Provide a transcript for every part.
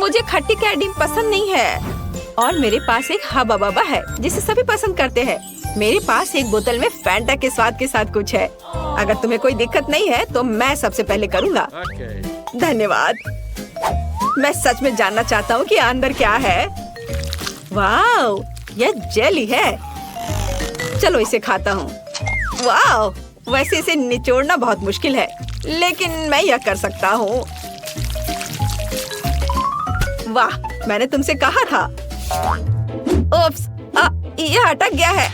मुझे खट्टी कैंडी पसंद नहीं है। और मेरे पास एक हबा बबा है जिसे सभी पसंद करते हैं। मेरे पास एक बोतल में फैंटा के स्वाद के साथ कुछ है। अगर तुम्हें कोई दिक्कत नहीं है तो मैं सबसे पहले करूँगा। धन्यवाद। मैं सच में जानना चाहता हूँ कि अंदर क्या है। वाव, यह जेली है। चलो इसे खाता हूँ। वाव, वैसे इसे निचोड़ना बहुत मुश्किल है, लेकिन मैं यह कर सकता हूँ। वाह, मैंने तुमसे कहा था। ओप्स, यह अटक गया है।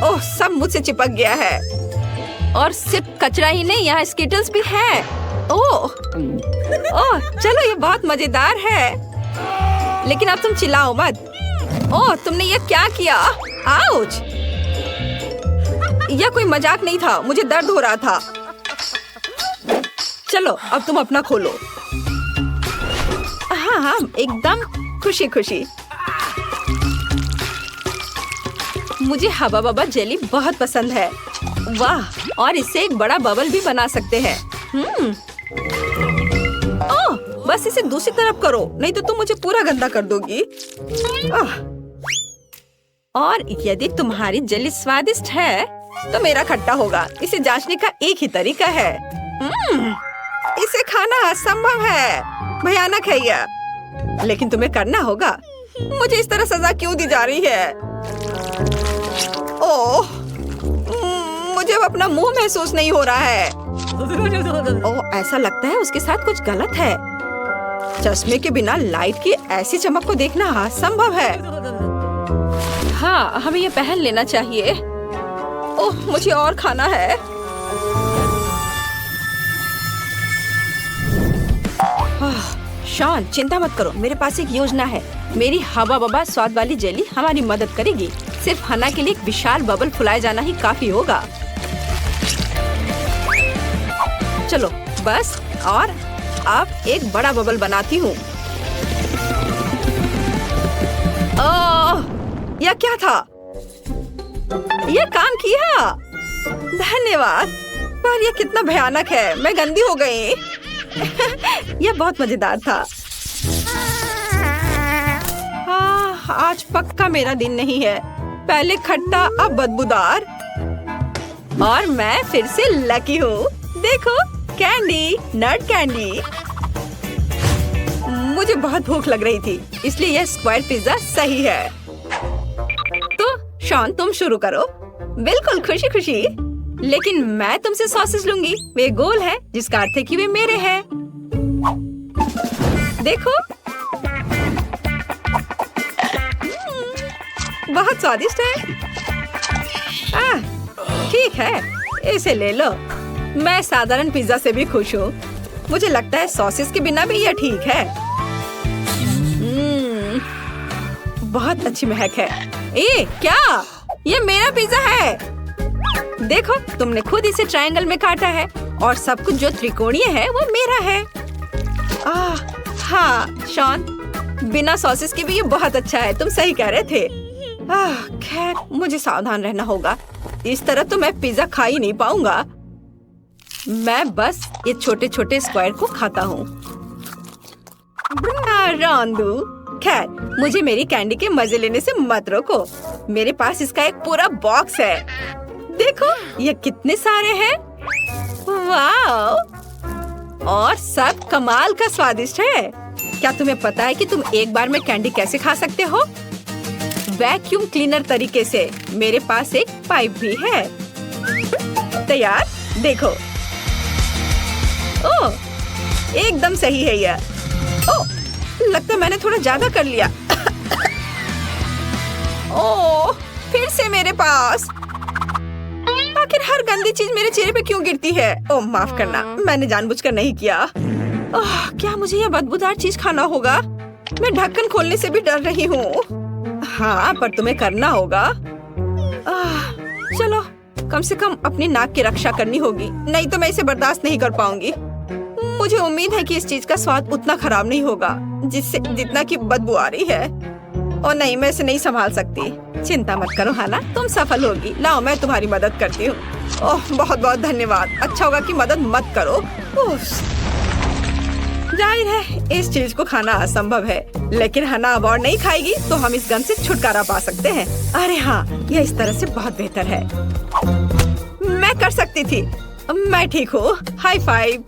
ओह, सब मुझसे चिपक गया है। और सिर्फ कचरा ही नहीं, यहाँ स्किटल्स भी है। ओह, चलो ये बहुत मजेदार है। लेकिन अब तुम चिल्लाओ मत। ओह, तुमने ये क्या किया? आउच! यह कोई मजाक नहीं था, मुझे दर्द हो रहा था। चलो अब तुम अपना खोलो। हाँ, एकदम खुशी खुशी। मुझे हबा बबा जेली बहुत पसंद है। वाह, और इससे एक बड़ा बबल भी बना सकते हैं। ओह, बस इसे दूसरी तरफ करो, नहीं तो तुम मुझे पूरा गंदा कर दोगी। और यदि तुम्हारी जेली स्वादिष्ट है तो मेरा खट्टा होगा। इसे जांचने का एक ही तरीका है। इसे खाना असंभव है, भयानक है यह। लेकिन तुम्हें करना होगा। मुझे इस तरह सजा क्यों दी जा रही है? ओह, मुझे अब अपना मुंह महसूस नहीं हो रहा है। ओह, ऐसा लगता है उसके साथ कुछ गलत है। चश्मे के बिना लाइट की ऐसी चमक को देखना असंभव है। हाँ, हमें ये पहन लेना चाहिए। ओह, मुझे और खाना है। शॉन, चिंता मत करो, मेरे पास एक योजना है। मेरी हबा बबा स्वाद वाली जेली हमारी मदद करेगी। सिर्फ हना के लिए एक विशाल बबल फुलाए जाना ही काफी होगा। चलो बस, और अब एक बड़ा बबल बनाती हूँ। यह क्या था? यह काम किया। धन्यवाद। पर यह कितना भयानक है, मैं गंदी हो गई। यह बहुत मजेदार था। आज पक्का मेरा दिन नहीं है। पहले खट्टा, अब बदबूदार। और मैं फिर से लकी हूँ। देखो, कैंडी, नट कैंडी। मुझे बहुत भूख लग रही थी, इसलिए यह स्क्वायर पिज्जा सही है। तो शॉन, तुम शुरू करो। बिल्कुल, खुशी खुशी। लेकिन मैं तुमसे सॉसेज लूंगी। वे गोल है, जिसका अर्थ है कि वे मेरे हैं। देखो, बहुत स्वादिष्ट है। ठीक है, इसे ले लो। मैं साधारण पिज्जा से भी खुश हूँ। मुझे लगता है सॉसेस के बिना भी यह ठीक है। बहुत अच्छी महक है। क्या? ये मेरा पिज्जा है। देखो, तुमने खुद इसे ट्रायंगल में काटा है और सब कुछ जो त्रिकोणीय है वो मेरा है। हाँ शॉन, बिना सॉसेस के भी ये बहुत अच्छा है। तुम सही कह रहे थे। खैर, मुझे सावधान रहना होगा। इस तरह तो मैं पिज्जा खा ही नहीं पाऊंगा। मैं बस ये छोटे छोटे स्क्वायर को खाता हूँ। रोंदू, खैर, मुझे मेरी कैंडी के मजे लेने से मत रोको। मेरे पास इसका एक पूरा बॉक्स है। देखो, ये कितने सारे हैं। वाह, और सब कमाल का स्वादिष्ट है। क्या तुम्हें पता है कि तुम एक बार में कैंडी कैसे खा सकते हो? वैक्यूम क्लीनर तरीके से। मेरे पास एक पाइप भी है। तैयार? देखो। ओह, एकदम सही है यह। ओह, लगता है मैंने थोड़ा ज्यादा कर लिया। ओह, फिर से मेरे पास। आखिर हर गंदी चीज मेरे चेहरे पे क्यों गिरती है? ओह, माफ करना, मैंने जानबूझकर नहीं किया। ओह, क्या मुझे यह बदबूदार चीज खाना होगा? मैं ढक्कन खोलने से भी डर रही हूँ। हाँ, पर तुम्हें करना होगा। चलो, कम से कम अपनी नाक की रक्षा करनी होगी, नहीं तो मैं इसे बर्दाश्त नहीं कर पाऊंगी। मुझे उम्मीद है कि इस चीज का स्वाद उतना खराब नहीं होगा जितना कि बदबू आ रही है। और नहीं, मैं इसे नहीं संभाल सकती। चिंता मत करो हना, तुम सफल होगी। लाओ, मैं तुम्हारी मदद करती हूँ। ओह, बहुत बहुत धन्यवाद। अच्छा होगा कि मदद मत करो। जहाँ जाहिर है इस चीज को खाना असंभव है, लेकिन हना अब और नहीं खाएगी तो हम इस गन से छुटकारा पा सकते हैं। अरे हाँ, यह इस तरह से बहुत बेहतर है। मैं कर सकती थी। मैं ठीक हूँ। High five.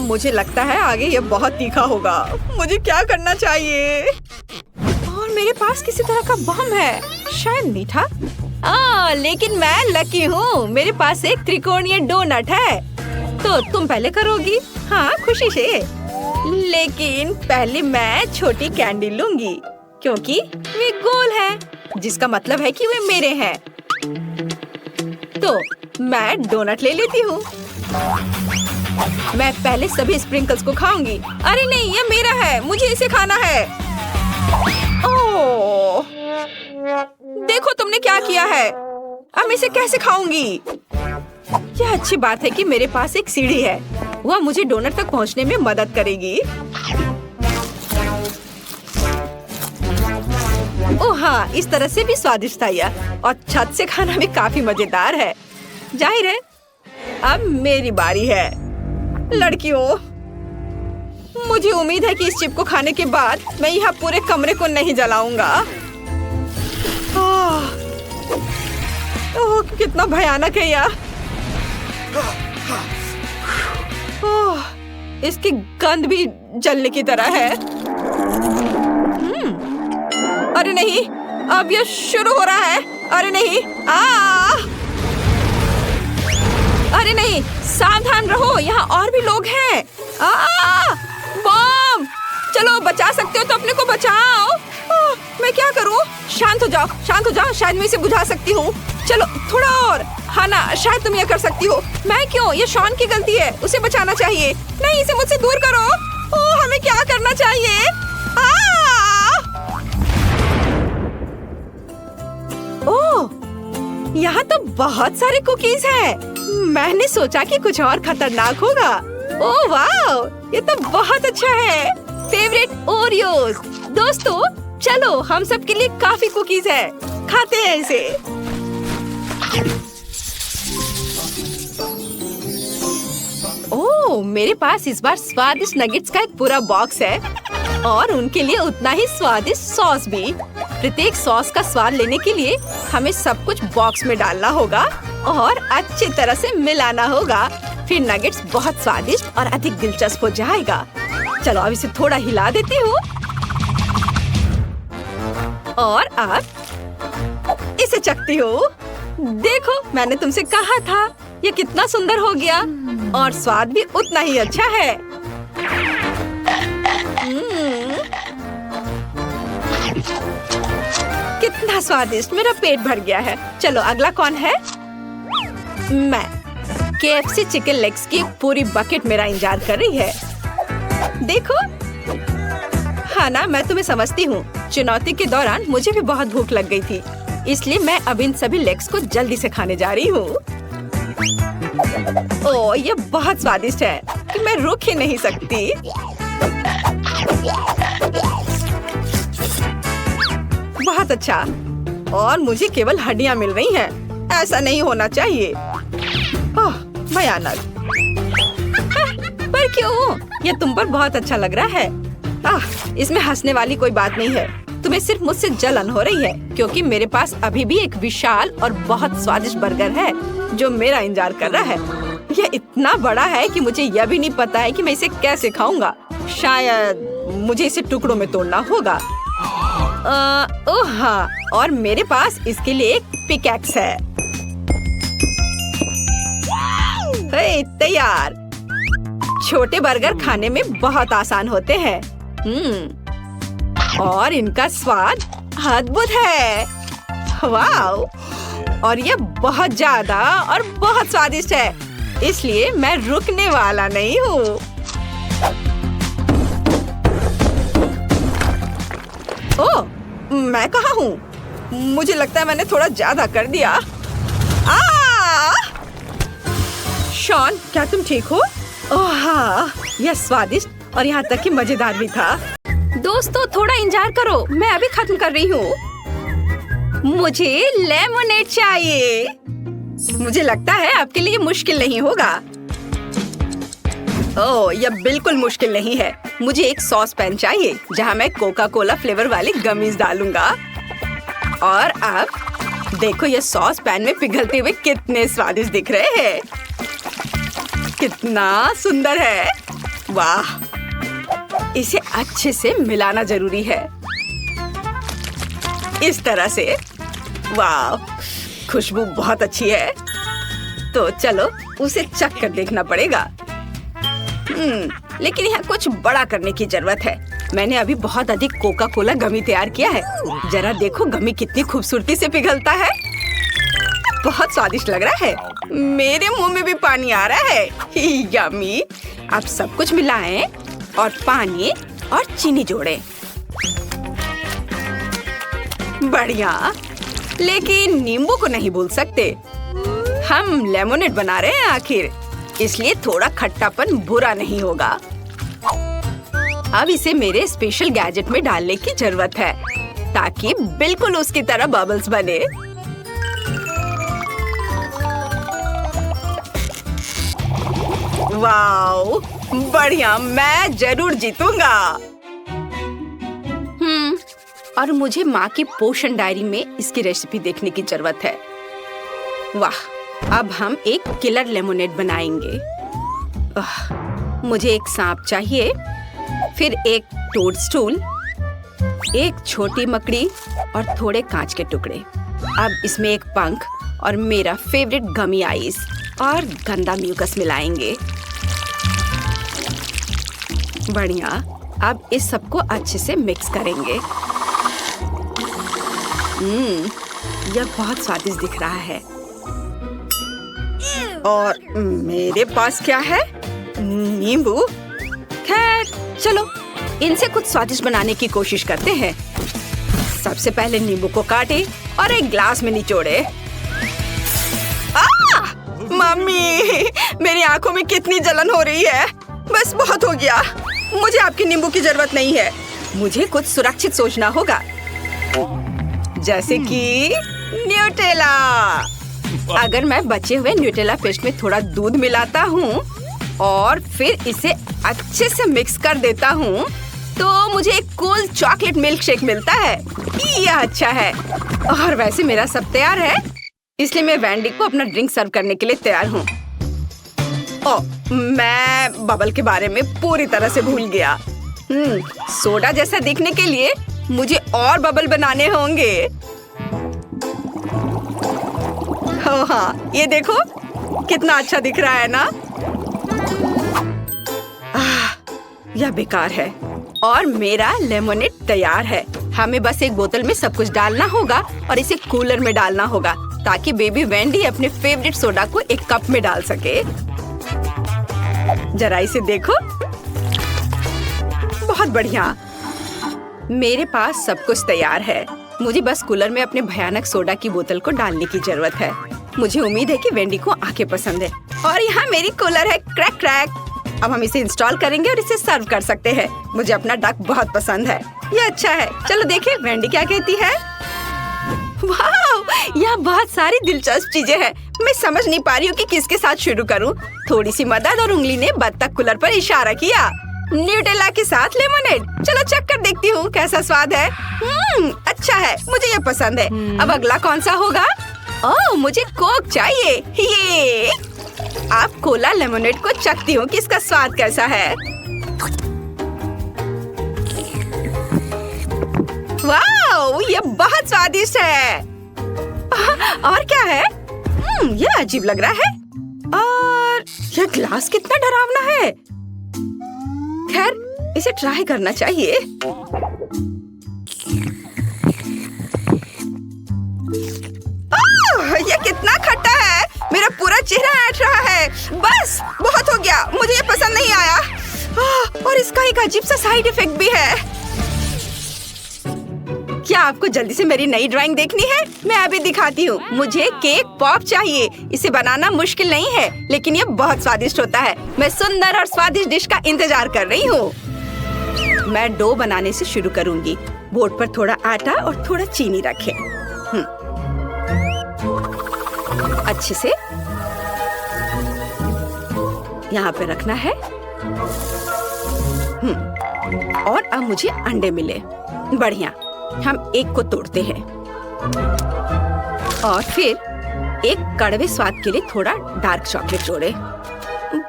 मुझे लगता है आगे ये बहुत तीखा होगा। मुझे क्या करना चाहिए? और मेरे पास किसी तरह का बम है, शायद मीठा। लेकिन मैं लकी हूँ, मेरे पास एक त्रिकोणीय डोनट है। तो तुम पहले करोगी? हाँ, खुशी से। लेकिन पहले मैं छोटी कैंडी लूंगी क्योंकि वे गोल हैं, जिसका मतलब है कि वे मेरे हैं। तो मैं डोनट ले लेती हूँ। मैं पहले सभी स्प्रिंकल्स को खाऊंगी। अरे नहीं, ये मेरा है, मुझे इसे खाना है। ओह, देखो तुमने क्या किया है। अब मैं इसे कैसे खाऊंगी? यह अच्छी बात है कि मेरे पास एक सीढ़ी है, वह मुझे डोनट तक पहुंचने में मदद करेगी। ओह हाँ, इस तरह से भी स्वादिष्ट था यह, और छत से खाना भी काफी मजेदार है। जाहिर है अब मेरी बारी है। लड़कियों, मुझे उम्मीद है कि इस चिप को खाने के बाद मैं यहाँ पूरे कमरे को नहीं जलाऊंगा। ओह, कितना भयानक है यह। इसकी गंध भी जलने की तरह है। अरे नहीं, अब यह शुरू हो रहा है। अरे नहीं, अरे नहीं, सावधान रहो, यहाँ और भी लोग हैं। बम! चलो, बचा सकते हो तो अपने को बचाओ। मैं क्या करूँ? शांत हो जाओ, शांत हो जाओ, शायद मैं इसे बुझा सकती हूँ। चलो थोड़ा और। हाना, शायद तुम ये कर सकती हो। मैं क्यों? ये शॉन की गलती है, उसे बचाना चाहिए। नहीं, इसे मुझसे दूर करो। ओह, हमें क्या करना चाहिए? ओह, यहाँ तो बहुत सारे कुकीज हैं। मैंने सोचा कि कुछ और खतरनाक होगा। ओह वाह, ये तो बहुत अच्छा है। Favourite Oreos. दोस्तों, चलो, हम सब के लिए काफी कुकीज है, खाते हैं इसे। ओह, मेरे पास इस बार स्वादिष्ट नगेट्स का एक पूरा बॉक्स है, और उनके लिए उतना ही स्वादिष्ट सॉस भी। प्रत्येक सॉस का स्वाद लेने के लिए हमें सब कुछ बॉक्स में डालना होगा और अच्छी तरह से मिलाना होगा। फिर नगेट्स बहुत स्वादिष्ट और अधिक दिलचस्प हो जाएगा। चलो, अब इसे थोड़ा हिला देती हूँ, और अब इसे चखती हूँ। देखो, मैंने तुमसे कहा था, ये कितना सुंदर हो गया, और स्वाद भी उतना ही अच्छा है। कितना स्वादिष्ट, मेरा पेट भर गया है। चलो, अगला कौन है? मैं। KFC चिकन लेग्स की पूरी बकेट मेरा इंतजार कर रही है। देखो हाँ ना, मैं तुम्हें समझती हूँ। चुनौती के दौरान मुझे भी बहुत भूख लग गई थी, इसलिए मैं अब इन सभी लेग्स को जल्दी से खाने जा रही हूँ। ओह, ये बहुत स्वादिष्ट है कि मैं रुक ही नहीं सकती। बहुत अच्छा, और मुझे केवल हड्डियाँ मिल रही हैं। ऐसा नहीं होना चाहिए। ओह, भयानक। पर क्यों? ये तुम पर बहुत अच्छा लग रहा है। इसमें हंसने वाली कोई बात नहीं है। तुम्हें सिर्फ मुझसे जलन हो रही है, क्योंकि मेरे पास अभी भी एक विशाल और बहुत स्वादिष्ट बर्गर है जो मेरा इंतजार कर रहा है। यह इतना बड़ा है कि मुझे यह भी नहीं पता है कि मैं इसे कैसे खाऊंगा। शायद मुझे इसे टुकड़ों में तोड़ना होगा। ओह हाँ, और मेरे पास इसके लिए एक पिकैक्स है। तैयार। छोटे बर्गर खाने में बहुत आसान होते हैं। और इनका स्वाद अद्भुत है। वाह! और ये बहुत ज्यादा और बहुत स्वादिष्ट है, इसलिए मैं रुकने वाला नहीं हूँ। ओह, मैं कहाँ हूँ? मुझे लगता है मैंने थोड़ा ज्यादा कर दिया। शॉन, क्या तुम ठीक हो? ओह हाँ, यह स्वादिष्ट और यहाँ तक कि मजेदार भी था। दोस्तों, थोड़ा इंतजार करो, मैं अभी खत्म कर रही हूँ। मुझे लेमोनेड चाहिए। मुझे लगता है आपके लिए मुश्किल नहीं होगा। ओह, यह बिल्कुल मुश्किल नहीं है। मुझे एक सॉस पैन चाहिए जहाँ मैं कोका कोला फ्लेवर वाले गमीज डालूंगा। और अब देखो, यह सॉस पैन में पिघलते हुए कितने स्वादिष्ट दिख रहे हैं। कितना सुंदर है। वाह, इसे अच्छे से मिलाना जरूरी है। इस तरह से। वाह, खुशबू बहुत अच्छी है। तो चलो उसे चख कर देखना पड़ेगा। लेकिन यहाँ कुछ बड़ा करने की जरूरत है। मैंने अभी बहुत अधिक कोका कोला गमी तैयार किया है। जरा देखो गमी कितनी खूबसूरती से पिघलता है। बहुत स्वादिष्ट लग रहा है। मेरे मुंह में भी पानी आ रहा है। यम्मी। अब सब कुछ मिलाएं और पानी और चीनी जोड़ें। बढ़िया। लेकिन नींबू को नहीं भूल सकते। हम लेमोनेड बना रहे हैं आखिर, इसलिए थोड़ा खट्टापन बुरा नहीं होगा। अब इसे मेरे स्पेशल गैजेट में डालने की जरूरत है ताकि बिल्कुल उसकी तरह बबल्स बने। वाओ, बढ़िया। मैं जरूर जीतूंगा। और मुझे माँ की पोषण डायरी में इसकी रेसिपी देखने की जरूरत है। वाह, अब हम एक किलर लेमोनेड बनाएंगे। मुझे एक सांप चाहिए, फिर एक टोडस्टूल, एक छोटी मकड़ी और थोड़े कांच के टुकड़े। अब इसमें एक पंख और मेरा फेवरेट गमी आइस और गंदा म्यूकस मिलाएंगे। बढ़िया। अब इस सबको अच्छे से मिक्स करेंगे। यह बहुत स्वादिष्ट दिख रहा है। और मेरे पास क्या है? नींबू। खैर चलो इनसे कुछ स्वादिष्ट बनाने की कोशिश करते हैं। सबसे पहले नींबू को काटे और एक ग्लास में निचोड़े। मम्मी, मेरी आंखों में कितनी जलन हो रही है। बस बहुत हो गया। मुझे आपकी नींबू की जरूरत नहीं है। मुझे कुछ सुरक्षित सोचना होगा, जैसे कि न्यूटेला। अगर मैं बचे हुए न्यूटेला पेस्ट में थोड़ा दूध मिलाता हूँ और फिर इसे अच्छे से मिक्स कर देता हूँ तो मुझे एक कूल चॉकलेट मिल्क शेक मिलता है। यह अच्छा है। और वैसे मेरा सब तैयार है, इसलिए मैं वैंडी को अपना ड्रिंक सर्व करने के लिए तैयार हूँ। मैं बबल के बारे में पूरी तरह से भूल गया। सोडा जैसा दिखने के लिए मुझे और बबल बनाने होंगे। हाँ, ये देखो कितना अच्छा दिख रहा है ना। यह बेकार है। और मेरा लेमोनेड तैयार है। हमें बस एक बोतल में सब कुछ डालना होगा और इसे कूलर में डालना होगा ताकि बेबी वैंडी अपने फेवरेट सोडा को एक कप में डाल सके। जरा इसे देखो, बहुत बढ़िया। मेरे पास सब कुछ तैयार है। मुझे बस कूलर में अपने भयानक सोडा की बोतल को डालने की जरूरत है। मुझे उम्मीद है कि वेंडी को आंखें पसंद है। और यहाँ मेरी कूलर है। Crack crack. अब हम इसे इंस्टॉल करेंगे और इसे सर्व कर सकते हैं। मुझे अपना डक बहुत पसंद है। ये अच्छा है। चलो देखें वेंडी क्या कहती है। वाह, यहाँ बहुत सारी दिलचस्प चीजें हैं। मैं समझ नहीं पा रही हूँ कि किसके साथ शुरू करूँ। थोड़ी सी मदद और उंगली ने बत्तख कूलर पर इशारा किया। न्यूटेला के साथ लेमोनेड। चलो चख कर देखती हूँ कैसा स्वाद है। अच्छा है, मुझे ये पसंद है। अब अगला कौन सा होगा? ओह, मुझे कोक चाहिए। ये आप कोला लेमोनेड को चखती हूँ कि इसका स्वाद कैसा है। वाह, ये बहुत स्वादिष्ट है। और क्या है? ये अजीब लग रहा है। और ये ग्लास कितना डरावना है। खैर, इसे ट्राई करना चाहिए। ये कितना खट्टा है। मेरा पूरा चेहरा ऐंठ रहा है। बस बहुत हो गया। मुझे ये पसंद नहीं आया। और इसका एक अजीब सा साइड इफेक्ट भी है। क्या आपको जल्दी से मेरी नई ड्राइंग देखनी है? मैं अभी दिखाती हूँ। मुझे केक पॉप चाहिए। इसे बनाना मुश्किल नहीं है, लेकिन ये बहुत स्वादिष्ट होता है। मैं सुंदर और स्वादिष्ट डिश का इंतजार कर रही हूँ। मैं डो बनाने से शुरू करूँगी। बोर्ड पर थोड़ा आटा और थोड़ा चीनी रखें। अच्छे से यहाँ पे रखना है और अब मुझे अंडे मिले। बढ़िया, हम एक को तोड़ते हैं और फिर एक कड़वे स्वाद के लिए थोड़ा डार्क चॉकलेट जोड़े।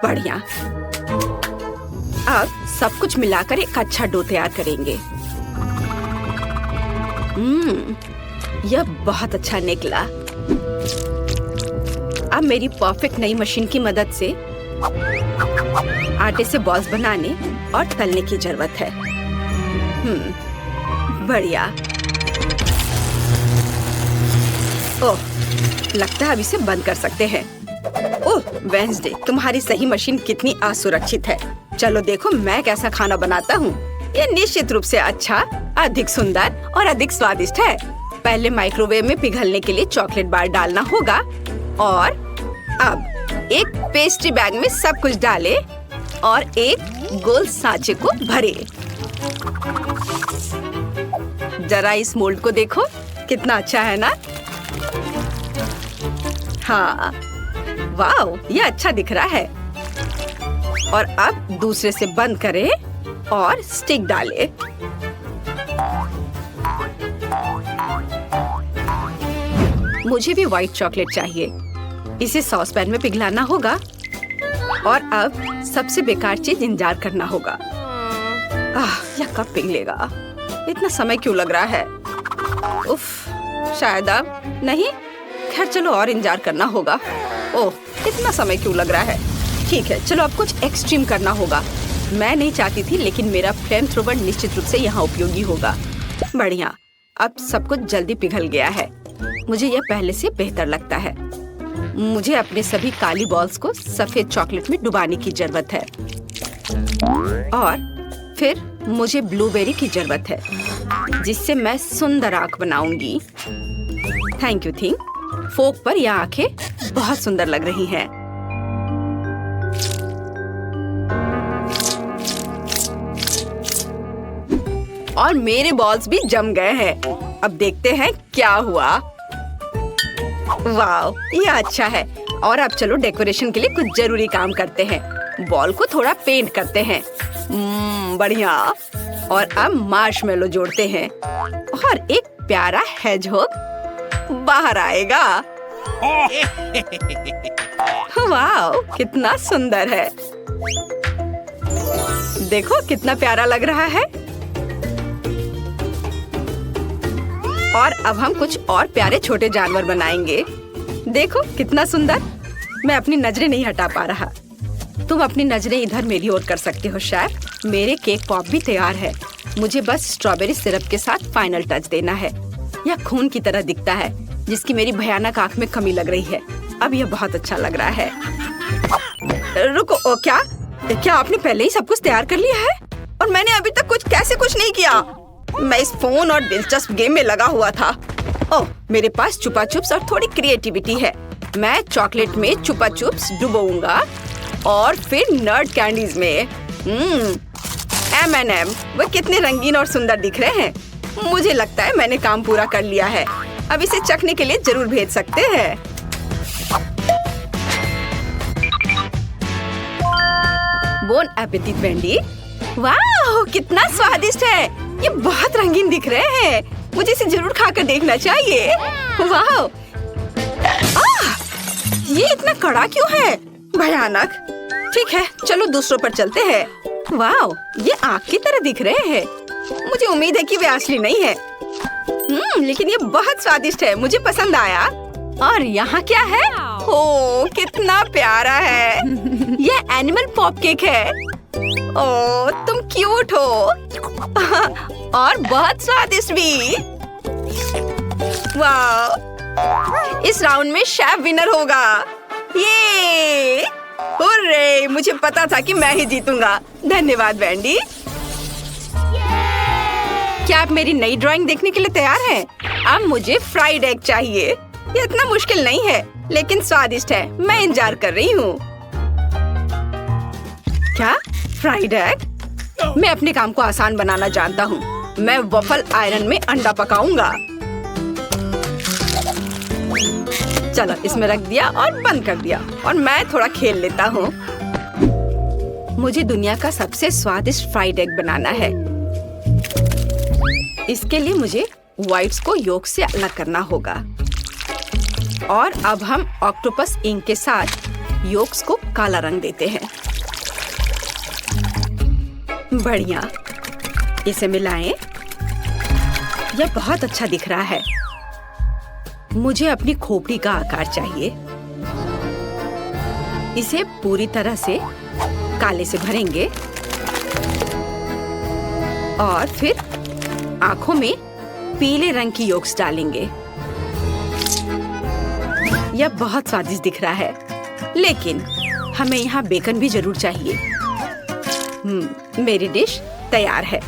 बढ़िया। अब सब कुछ मिलाकर एक अच्छा डो तैयार करेंगे। यह बहुत अच्छा निकला। अब मेरी परफेक्ट नई मशीन की मदद से आटे से बॉल्स बनाने और तलने की जरूरत है। बढ़िया। ओह, लगता है अब इसे बंद कर सकते हैं। ओह वेंसडे, तुम्हारी सही मशीन कितनी असुरक्षित है। चलो देखो मैं कैसा खाना बनाता हूँ। ये निश्चित रूप से अच्छा, अधिक सुंदर और अधिक स्वादिष्ट है। पहले माइक्रोवेव में पिघलने के लिए चॉकलेट बार डालना होगा और अब एक पेस्ट्री बैग में सब कुछ डालें और एक गोल सांचे को भरे। जरा इस मोल्ड को देखो, कितना अच्छा है ना? हाँ, वाव, ये अच्छा दिख रहा है। और अब दूसरे से बंद करें और स्टिक डालें। मुझे भी व्हाइट चॉकलेट चाहिए। इसे सॉस पैन में पिघलाना होगा और अब सबसे बेकार चीज इंतजार करना होगा। यह कब पिघलेगा? इतना समय क्यों लग रहा है? उफ, शायद अब नहीं। खैर चलो और इंतजार करना होगा। ओह, इतना समय क्यों लग रहा है? ठीक है, चलो अब कुछ एक्सट्रीम करना होगा। मैं नहीं चाहती थी, लेकिन मेरा फ्लेम थ्रोवर निश्चित रूप से यहाँ उपयोगी होगा। बढ़िया, अब सब कुछ जल्दी पिघल गया है। मुझे यह पहले से बेहतर लगता है। मुझे अपने सभी काली बॉल्स को सफेद चॉकलेट में डुबाने की जरूरत है और फिर मुझे ब्लूबेरी की जरूरत है, जिससे मैं सुंदर आँख बनाऊंगी। Thank you thing. फोक पर यह आँखें बहुत सुंदर लग रही हैं। और मेरे बॉल्स भी जम गए हैं। अब देखते हैं क्या हुआ। वाव, ये अच्छा है। और अब चलो डेकोरेशन के लिए कुछ जरूरी काम करते हैं। बॉल को थोड़ा पेंट करते हैं। बढ़िया। और अब मार्शमेलो जोड़ते हैं और एक प्यारा हेजहॉग बाहर आएगा। वाव, कितना सुंदर है। देखो कितना प्यारा लग रहा है। और अब हम कुछ और प्यारे छोटे जानवर बनाएंगे। देखो कितना सुंदर। मैं अपनी नजरें नहीं हटा पा रहा। तुम अपनी नजरें इधर मेरी ओर कर सकते हो शेफ। मेरे केक पॉप भी तैयार है। मुझे बस स्ट्रॉबेरी सिरप के साथ फाइनल टच देना है। यह खून की तरह दिखता है, जिसकी मेरी भयानक आंख में कमी लग रही है। अब यह बहुत अच्छा लग रहा है। रुको, क्या आपने पहले ही सब कुछ तैयार कर लिया है? और मैंने अभी तक कुछ नहीं किया। मैं इस फोन और दिलचस्प गेम में लगा हुआ था। ओह, मेरे पास चुपा चुप्स और थोड़ी क्रिएटिविटी है। मैं चॉकलेट में चुपा चुप्स डुबोऊंगा और फिर नर्ड कैंडीज में M&M। वे कितने रंगीन और सुंदर दिख रहे हैं। मुझे लगता है मैंने काम पूरा कर लिया है। अब इसे चखने के लिए जरूर भेज सकते हैं। Bone appétit Wendy. वाह, कितना स्वादिष्ट है। ये बहुत रंगीन दिख रहे हैं। मुझे इसे जरूर खाकर देखना चाहिए। वाह, ये इतना कड़ा क्यों है? भयानक। ठीक है, चलो दूसरों पर चलते हैं। वाह, ये आग की तरह दिख रहे हैं। मुझे उम्मीद है कि वे असली नहीं है। लेकिन ये बहुत स्वादिष्ट है। मुझे पसंद आया। और यहाँ क्या है? ओह, कितना प्यारा है। ये एनिमल पॉप केक है। ओह, तुम क्यूट हो और बहुत स्वादिष्ट भी। वाह, इस राउंड में शेफ विनर होगा। ये हुर्रे, मुझे पता था कि मैं ही जीतूंगा। धन्यवाद वेंडी। क्या आप मेरी नई ड्राइंग देखने के लिए तैयार हैं? अब मुझे फ्राइड एग चाहिए। ये इतना मुश्किल नहीं है, लेकिन स्वादिष्ट है। मैं इंतजार कर रही हूँ। क्या फ्राइड एग? मैं अपने काम को आसान बनाना जानता हूँ। मैं वफल आयरन में अंडा पकाऊंगा। चलो, इसमें रख दिया और बंद कर दिया। और मैं थोड़ा खेल लेता हूँ। मुझे दुनिया का सबसे स्वादिष्ट फ्राइड एग बनाना है। इसके लिए मुझे व्हाइट्स को योक से अलग करना होगा। और अब हम ऑक्टोपस इंक के साथ योक्स को काला रंग देते हैं। बढ़िया, इसे मिलाएं। यह बहुत अच्छा दिख रहा है। मुझे अपनी खोपड़ी का आकार चाहिए। इसे पूरी तरह से काले से भरेंगे और फिर आंखों में पीले रंग की योक्स डालेंगे। यह बहुत स्वादिष्ट दिख रहा है, लेकिन हमें यहाँ बेकन भी जरूर चाहिए। मेरी डिश तैयार है।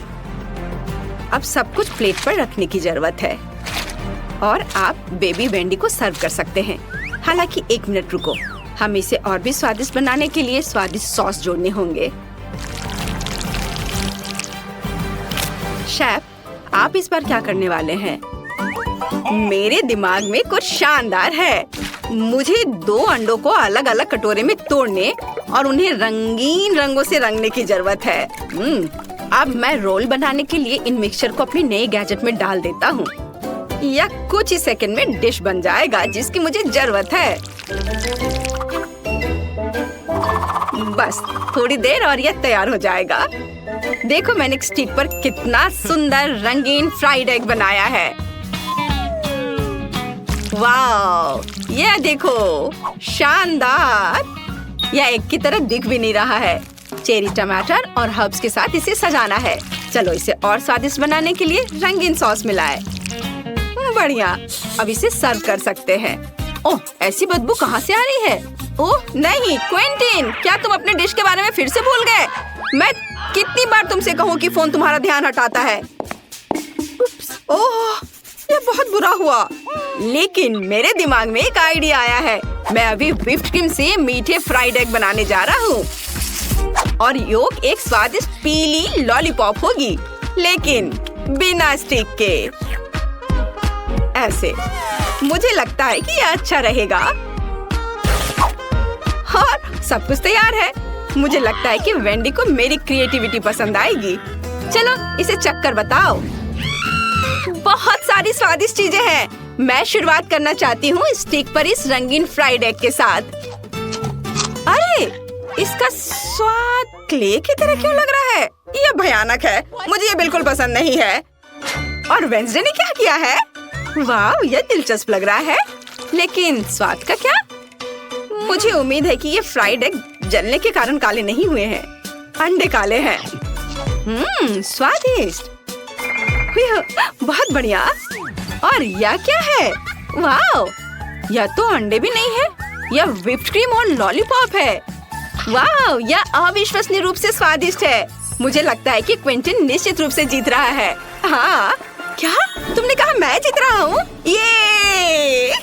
अब सब कुछ प्लेट पर रखने की जरूरत है और आप बेबी वेंडी को सर्व कर सकते हैं। हालांकि 1 मिनट रुको, हम इसे और भी स्वादिष्ट बनाने के लिए स्वादिष्ट सॉस जोड़ने होंगे। शेफ, आप इस बार क्या करने वाले हैं? मेरे दिमाग में कुछ शानदार है। मुझे 2 अंडों को अलग अलग कटोरे में तोड़ने और उन्हें रंगीन रंगों से रंगने की जरूरत है। अब मैं रोल बनाने के लिए इन मिक्सचर को अपने नए गैजेट में डाल देता हूँ। यह कुछ ही सेकंड में डिश बन जाएगा जिसकी मुझे जरूरत है। बस थोड़ी देर और यह तैयार हो जाएगा। देखो मैंने एक स्टिक पर कितना सुंदर रंगीन फ्राइड एग बनाया है। वाह, यह देखो, शानदार। यह एग की तरह दिख भी नहीं रहा है। चेरी टमाटर और हर्ब्स के साथ इसे सजाना है। चलो इसे और स्वादिष्ट बनाने के लिए रंगीन सॉस मिलाएं। बढ़िया, अब इसे सर्व कर सकते हैं। ओह, ऐसी बदबू कहाँ से आ रही है? ओह नहीं, क्विंटीन, क्या तुम अपने डिश के बारे में फिर से भूल गए? मैं कितनी बार तुमसे कहूँ कि फोन तुम्हारा ध्यान हटाता है। ओह, यह बहुत बुरा हुआ। लेकिन मेरे दिमाग में एक आइडिया आया है। मैं अभी व्हिप्ड क्रीम से मीठे फ्राइड एग बनाने जा रहा हूँ और योक एक स्वादिष्ट पीली लॉलीपॉप होगी, लेकिन बिना स्टिक के। ऐसे मुझे लगता है कि यह अच्छा रहेगा। और सब कुछ तैयार है। मुझे लगता है कि वेंडी को मेरी क्रिएटिविटी पसंद आएगी। चलो इसे चख कर बताओ। बहुत सारी स्वादिष्ट चीजें हैं। मैं शुरुआत करना चाहती हूँ स्टिक पर इस रंगीन फ्राइड एग के साथ। अरे, इसका स्वाद क्ले की तरह क्यों लग रहा है? यह भयानक है। मुझे ये बिल्कुल पसंद नहीं है। और वेंसडे ने क्या किया है? वाह, यह दिलचस्प लग रहा है। लेकिन स्वाद का क्या? मुझे उम्मीद है कि ये फ्राइड एग जलने के कारण काले नहीं हुए हैं। अंडे काले हैं। स्वादिष्ट। बहुत बढ़िया। और यह क्या है? वाह, यह तो अंडे भी नहीं है। यह व्हिप्ड क्रीम और लॉलीपॉप है। वाह, यह अविश्वसनीय रूप से स्वादिष्ट है। मुझे लगता है कि क्विंटन निश्चित रूप से जीत रहा है। हाँ, क्या तुमने कहा मैं जीत रहा हूँ? ये